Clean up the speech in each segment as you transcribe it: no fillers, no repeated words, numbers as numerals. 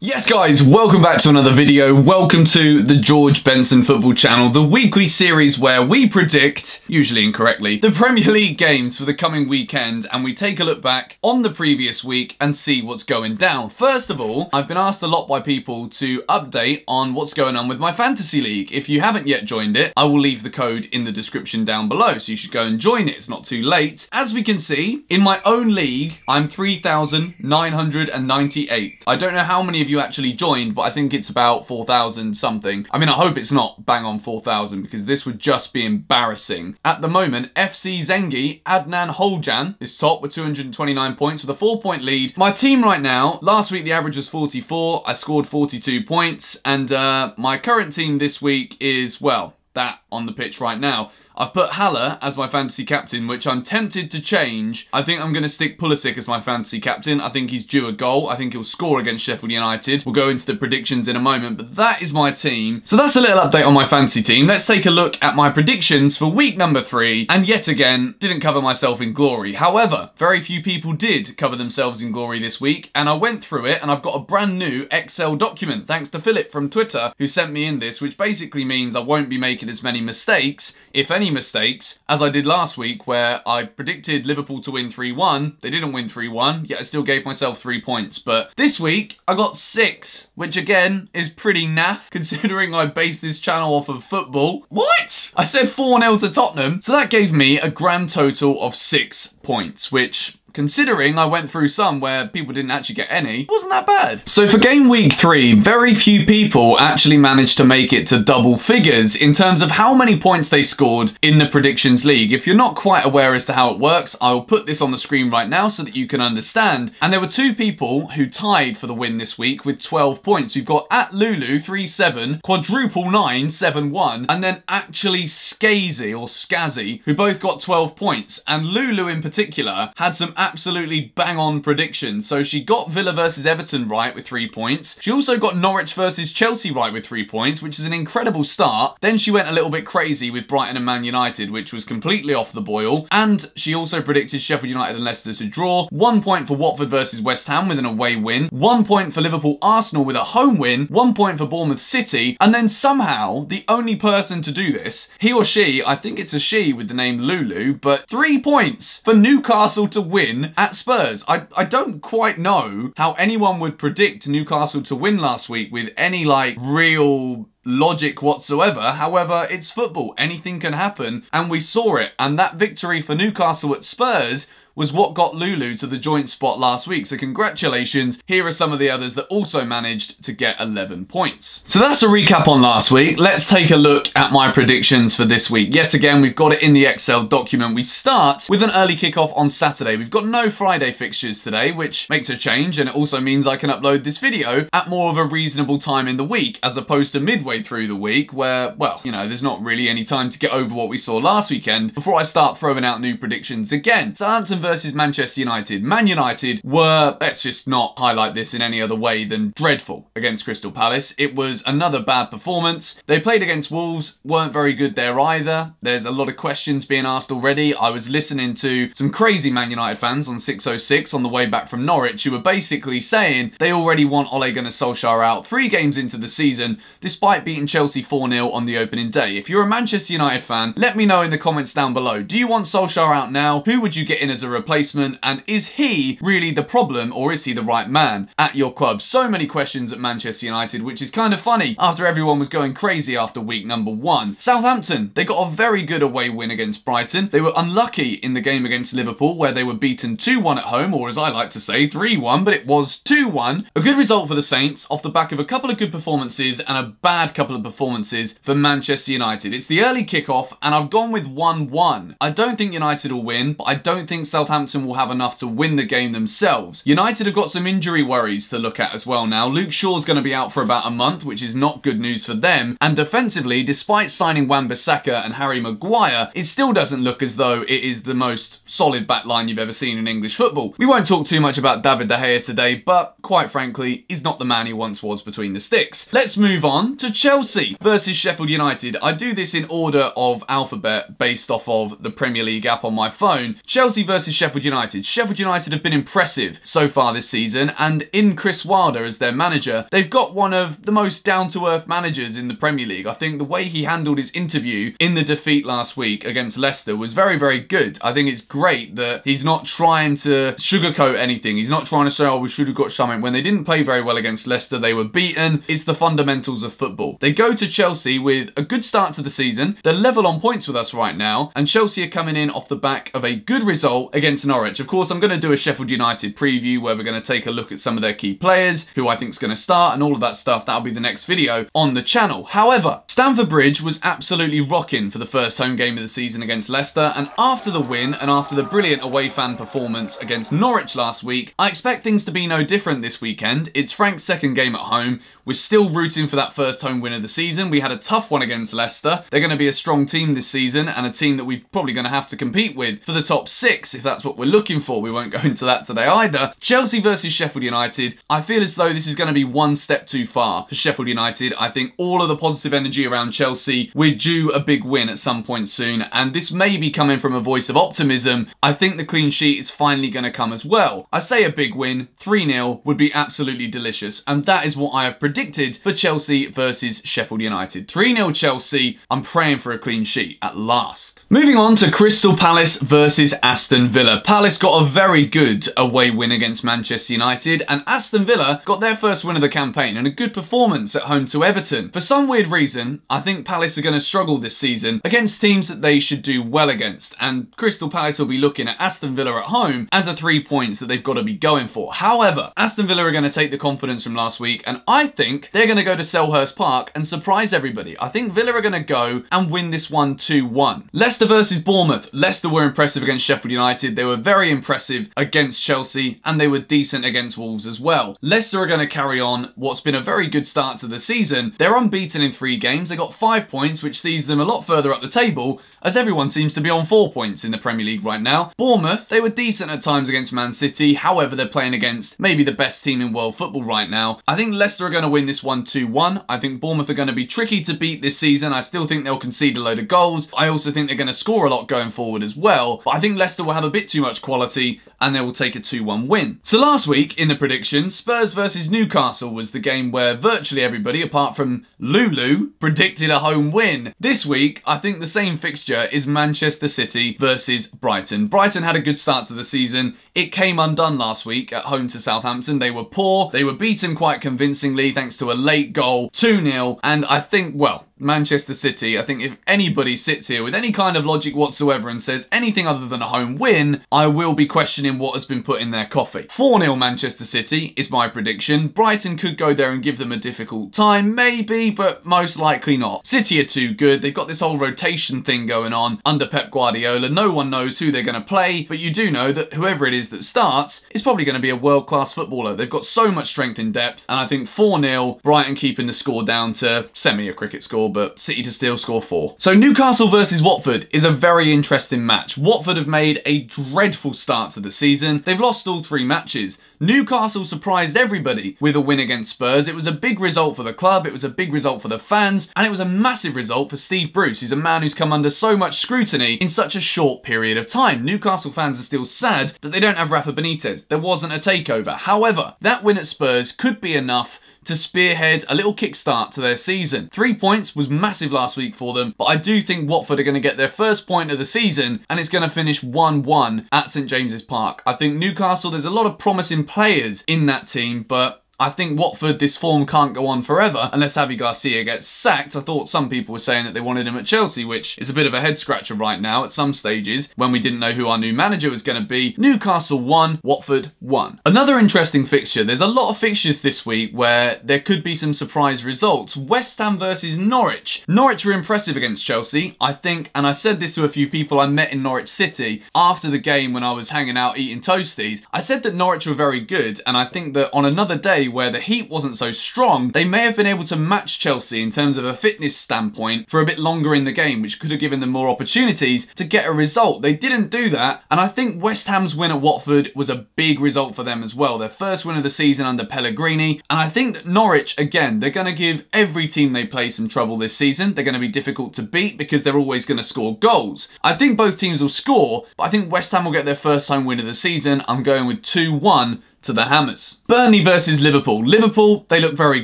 Yes guys, welcome back to another video. Welcome to the George Benson Football Channel, the weekly series where we predict, usually incorrectly, the Premier League games for the coming weekend, and we take a look back on the previous week and see what's going down. First of all, I've been asked a lot by people to update on what's going on with my fantasy league. If you haven't yet joined it, I will leave the code in the description down below, so you should go and join it. It's not too late. As we can see, in my own league, I'm 3,998. I don't know how many of you actually joined, but I think it's about 4,000 something. I mean, I hope it's not bang on 4,000 because this would just be embarrassing. At the moment, FC Zengi Adnan Holjan is top with 229 points with a 4-point lead. My team right now, last week the average was 44. I scored 42 points, and my current team this week is, well, that on the pitch right now. I've put Haller as my fantasy captain, which I'm tempted to change. I think I'm going to stick Pulisic as my fantasy captain. I think he's due a goal. I think he'll score against Sheffield United. We'll go into the predictions in a moment, but that is my team. So that's a little update on my fantasy team. Let's take a look at my predictions for week number 3. And yet again, didn't cover myself in glory. However, very few people did cover themselves in glory this week, and I went through it, and I've got a brand new Excel document, thanks to Philip from Twitter, who sent me in this, which basically means I won't be making as many mistakes, if any mistakes, as I did last week, where I predicted Liverpool to win 3-1. They didn't win 3-1, yet I still gave myself 3 points. But this week, I got 6, which again is pretty naff, considering I based this channel off of football. What? I said 4-0 to Tottenham, so that gave me a grand total of 6 points, which, considering I went through some where people didn't actually get any, wasn't that bad. So for game week 3, very few people actually managed to make it to double figures in terms of how many points they scored in the predictions league. If you're not quite aware as to how it works, I will put this on the screen right now so that you can understand. And there were 2 people who tied for the win this week with 12 points. We've got at Lulu 3-7, quadruple 9 7-1, and then actually Skazy or Skazzy, who both got 12 points. And Lulu in particular had some absolutely bang-on predictions. So she got Villa versus Everton right with 3 points. She also got Norwich versus Chelsea right with 3 points, which is an incredible start. Then she went a little bit crazy with Brighton and Man United, which was completely off the boil. And she also predicted Sheffield United and Leicester to draw. 1 point for Watford versus West Ham with an away win. 1 point for Liverpool Arsenal with a home win. 1 point for Bournemouth City. And then somehow, the only person to do this, he or she, I think it's a she with the name Lulu, but 3 points for Newcastle to win at Spurs. I don't quite know how anyone would predict Newcastle to win last week with any like real logic whatsoever. However, it's football. Anything can happen, and we saw it. And that victory for Newcastle at Spurs was what got Lulu to the joint spot last week. So congratulations. Here are some of the others that also managed to get 11 points. So that's a recap on last week. Let's take a look at my predictions for this week. Yet again, we've got it in the Excel document. We start with an early kickoff on Saturday. We've got no Friday fixtures today, which makes a change, and it also means I can upload this video at more of a reasonable time in the week, as opposed to midway through the week where, well, you know, there's not really any time to get over what we saw last weekend before I start throwing out new predictions again. Southampton versus Manchester United. Man United were, let's just not highlight this in any other way than dreadful against Crystal Palace. It was another bad performance. They played against Wolves, weren't very good there either. There's a lot of questions being asked already. I was listening to some crazy Man United fans on 606 on the way back from Norwich who were basically saying they already want Ole Gunnar Solskjaer out 3 games into the season despite beating Chelsea 4-0 on the opening day. If you're a Manchester United fan, let me know in the comments down below. Do you want Solskjaer out now? Who would you get in as a replacement? And is he really the problem, or is he the right man at your club? So many questions at Manchester United, which is kind of funny after everyone was going crazy after week number 1. Southampton, they got a very good away win against Brighton. They were unlucky in the game against Liverpool, where they were beaten 2-1 at home, or as I like to say, 3-1, but it was 2-1. A good result for the Saints off the back of a couple of good performances and a bad couple of performances for Manchester United. It's the early kickoff, and I've gone with 1-1. I don't think United will win, but I don't think Southampton will have enough to win the game themselves. United have got some injury worries to look at as well now. Luke Shaw's going to be out for about a month, which is not good news for them. And defensively, despite signing Wan-Bissaka and Harry Maguire, it still doesn't look as though it is the most solid back line you've ever seen in English football. We won't talk too much about David De Gea today, but quite frankly, he's not the man he once was between the sticks. Let's move on to Chelsea versus Sheffield United. I do this in order of alphabet based off of the Premier League app on my phone. Chelsea versus versus Sheffield United. Sheffield United have been impressive so far this season, and in Chris Wilder as their manager, they've got one of the most down-to-earth managers in the Premier League. I think the way he handled his interview in the defeat last week against Leicester was very, very good. I think it's great that he's not trying to sugarcoat anything. He's not trying to say, oh, we should have got something. When they didn't play very well against Leicester, they were beaten. It's the fundamentals of football. They go to Chelsea with a good start to the season. They're level on points with us right now, and Chelsea are coming in off the back of a good result against Norwich. Of course, I'm going to do a Sheffield United preview where we're going to take a look at some of their key players, who I think is going to start, and all of that stuff. That'll be the next video on the channel. However, Stamford Bridge was absolutely rocking for the first home game of the season against Leicester, and after the win and after the brilliant away fan performance against Norwich last week, I expect things to be no different this weekend. It's Frank's second game at home. We're still rooting for that first home win of the season. We had a tough one against Leicester. They're going to be a strong team this season, and a team that we're probably going to have to compete with for the top 6 if that's what we're looking for. We won't go into that today either. Chelsea versus Sheffield United. I feel as though this is going to be one step too far for Sheffield United. I think all of the positive energy around Chelsea, we're due a big win at some point soon, and this may be coming from a voice of optimism. I think the clean sheet is finally going to come as well. I say a big win, 3-0 would be absolutely delicious, and that is what I have predicted for Chelsea versus Sheffield United. 3-0 Chelsea. I'm praying for a clean sheet at last. Moving on to Crystal Palace versus Aston Villa. Palace got a very good away win against Manchester United, and Aston Villa got their first win of the campaign and a good performance at home to Everton. For some weird reason, I think Palace are going to struggle this season against teams that they should do well against, and Crystal Palace will be looking at Aston Villa at home as a 3 points that they've got to be going for. However, Aston Villa are going to take the confidence from last week, and I think they're going to go to Selhurst Park and surprise everybody. I think Villa are going to go and win this one 2-1. Leicester versus Bournemouth. Leicester were impressive against Sheffield United. They were very impressive against Chelsea, and they were decent against Wolves as well. Leicester are going to carry on what's been a very good start to the season. They're unbeaten in 3 games. They got 5 points, which sees them a lot further up the table, as everyone seems to be on 4 points in the Premier League right now. Bournemouth, they were decent at times against Man City. However, they're playing against maybe the best team in world football right now. I think Leicester are going to win this one 2-1. I think Bournemouth are going to be tricky to beat this season. I still think they'll concede a load of goals. I also think they're going to score a lot going forward as well. But I think Leicester will have a bit too much quality, and they will take a 2-1 win. So last week in the predictions, Spurs versus Newcastle was the game where virtually everybody, apart from Lulu, predicted a home win. This week, I think the same fixture is Manchester City versus Brighton. Brighton had a good start to the season. It came undone last week at home to Southampton. They were poor. They were beaten quite convincingly thanks to a late goal, 2-0. And I think, well, Manchester City, I think if anybody sits here with any kind of logic whatsoever and says anything other than a home win, I will be questioning what has been put in their coffee. 4-0 Manchester City is my prediction. Brighton could go there and give them a difficult time, maybe, but most likely not. City are too good. They've got this whole rotation thing going on under Pep Guardiola. No one knows who they're going to play, but you do know that whoever it is that starts is probably going to be a world-class footballer. They've got so much strength in depth, and I think 4-0, Brighton keeping the score down to semi a cricket score, but City to still score 4. So Newcastle versus Watford is a very interesting match. Watford have made a dreadful start to the season. They've lost all 3 matches. Newcastle surprised everybody with a win against Spurs. It was a big result for the club, it was a big result for the fans, and it was a massive result for Steve Bruce. He's a man who's come under so much scrutiny in such a short period of time. Newcastle fans are still sad that they don't have Rafa Benitez. There wasn't a takeover. However, that win at Spurs could be enough to spearhead a little kickstart to their season. 3 points was massive last week for them, but I do think Watford are going to get their first point of the season, and it's going to finish 1-1 at St James's Park. I think Newcastle, there's a lot of promising players in that team, but I think Watford, this form can't go on forever unless Javi Garcia gets sacked. I thought some people were saying that they wanted him at Chelsea, which is a bit of a head scratcher right now at some stages when we didn't know who our new manager was going to be. Newcastle 1, Watford 1. Another interesting fixture. There's a lot of fixtures this week where there could be some surprise results. West Ham versus Norwich. Norwich were impressive against Chelsea, I think, and I said this to a few people I met in Norwich City after the game when I was hanging out eating toasties. I said that Norwich were very good, and I think that on another day where the heat wasn't so strong, they may have been able to match Chelsea in terms of a fitness standpoint for a bit longer in the game, which could have given them more opportunities to get a result. They didn't do that, and I think West Ham's win at Watford was a big result for them as well. Their first win of the season under Pellegrini, and I think that Norwich, again, they're going to give every team they play some trouble this season. They're going to be difficult to beat because they're always going to score goals. I think both teams will score, but I think West Ham will get their first home win of the season. I'm going with 2-1 to the Hammers. Burnley versus Liverpool. Liverpool, they look very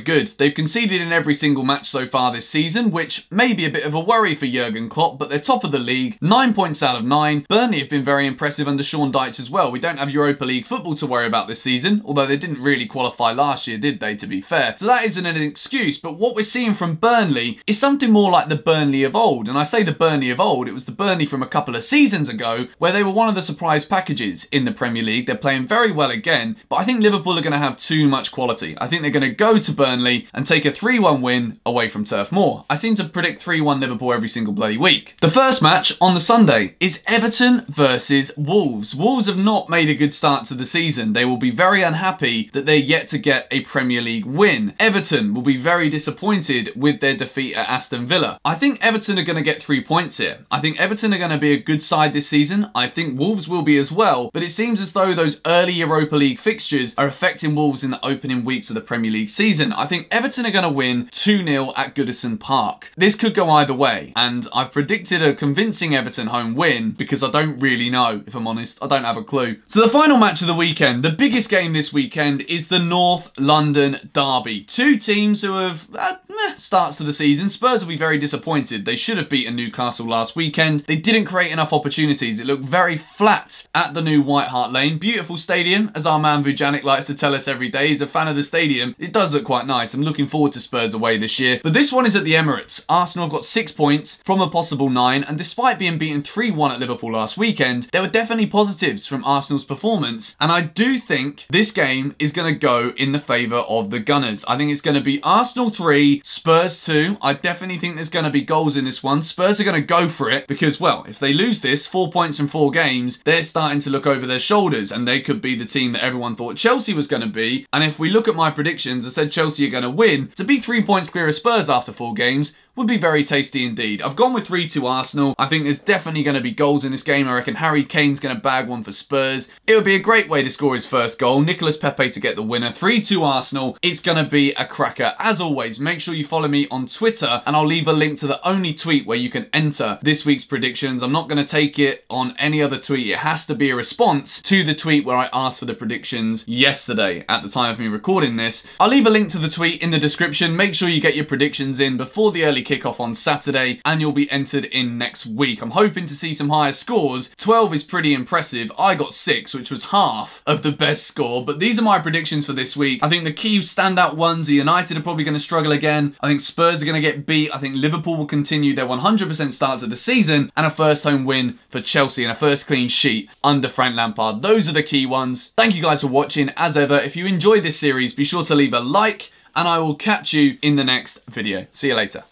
good. They've conceded in every single match so far this season, which may be a bit of a worry for Jurgen Klopp, but they're top of the league, 9 points out of 9. Burnley have been very impressive under Sean Dyche as well. We don't have Europa League football to worry about this season, although they didn't really qualify last year, did they, to be fair? So that isn't an excuse, but what we're seeing from Burnley is something more like the Burnley of old. And I say the Burnley of old, it was the Burnley from a couple of seasons ago, where they were one of the surprise packages in the Premier League. They're playing very well again, but I think Liverpool are going to have too much quality. I think they're going to go to Burnley and take a 3-1 win away from Turf Moor. I seem to predict 3-1 Liverpool every single bloody week. The first match on the Sunday is Everton versus Wolves. Wolves have not made a good start to the season. They will be very unhappy that they're yet to get a Premier League win. Everton will be very disappointed with their defeat at Aston Villa. I think Everton are going to get 3 points here. I think Everton are going to be a good side this season. I think Wolves will be as well, but it seems as though those early Europa League fixtures are affecting Wolves in the opening weeks of the Premier League season. I think Everton are going to win 2-0 at Goodison Park. This could go either way, and I've predicted a convincing Everton home win because I don't really know, if I'm honest. I don't have a clue. So the final match of the weekend, the biggest game this weekend, is the North London Derby. Two teams who have starts to the season. Spurs will be very disappointed. They should have beaten Newcastle last weekend. They didn't create enough opportunities. It looked very flat at the new White Hart Lane. Beautiful stadium, as our man Vujanic likes to tell us every day. He's a fan of the stadium. It does look quite nice. I'm looking forward to Spurs away this year. But this one is at the Emirates. Arsenal have got 6 points from a possible 9, and despite being beaten 3-1 at Liverpool last weekend, there were definitely positives from Arsenal's performance, and I do think this game is going to go in the favour of the Gunners. I think it's going to be Arsenal 3, Spurs 2. I definitely think there's going to be goals in this one. Spurs are going to go for it because, well, if they lose this, 4 points in 4 games, they're starting to look over their shoulders, and they could be the team that everyone thought Chelsea was going to be. And if we look at my predictions, I said Chelsea are going to win. To be 3 points clear of Spurs after 4 games would be very tasty indeed. I've gone with 3-2 Arsenal. I think there's definitely going to be goals in this game. I reckon Harry Kane's going to bag one for Spurs. It would be a great way to score his first goal. Nicolas Pepe to get the winner. 3-2 Arsenal. It's going to be a cracker. As always, make sure you follow me on Twitter, and I'll leave a link to the only tweet where you can enter this week's predictions. I'm not going to take it on any other tweet. It has to be a response to the tweet where I asked for the predictions yesterday at the time of me recording this. I'll leave a link to the tweet in the description. Make sure you get your predictions in before the early kickoff on Saturday, and you'll be entered in next week. I'm hoping to see some higher scores. 12 is pretty impressive. I got 6, which was half of the best score, but these are my predictions for this week. I think the key standout ones are United are probably going to struggle again. I think Spurs are going to get beat. I think Liverpool will continue their 100% start to the season, and a first home win for Chelsea and a first clean sheet under Frank Lampard. Those are the key ones. Thank you guys for watching. As ever, if you enjoyed this series, be sure to leave a like, and I will catch you in the next video. See you later.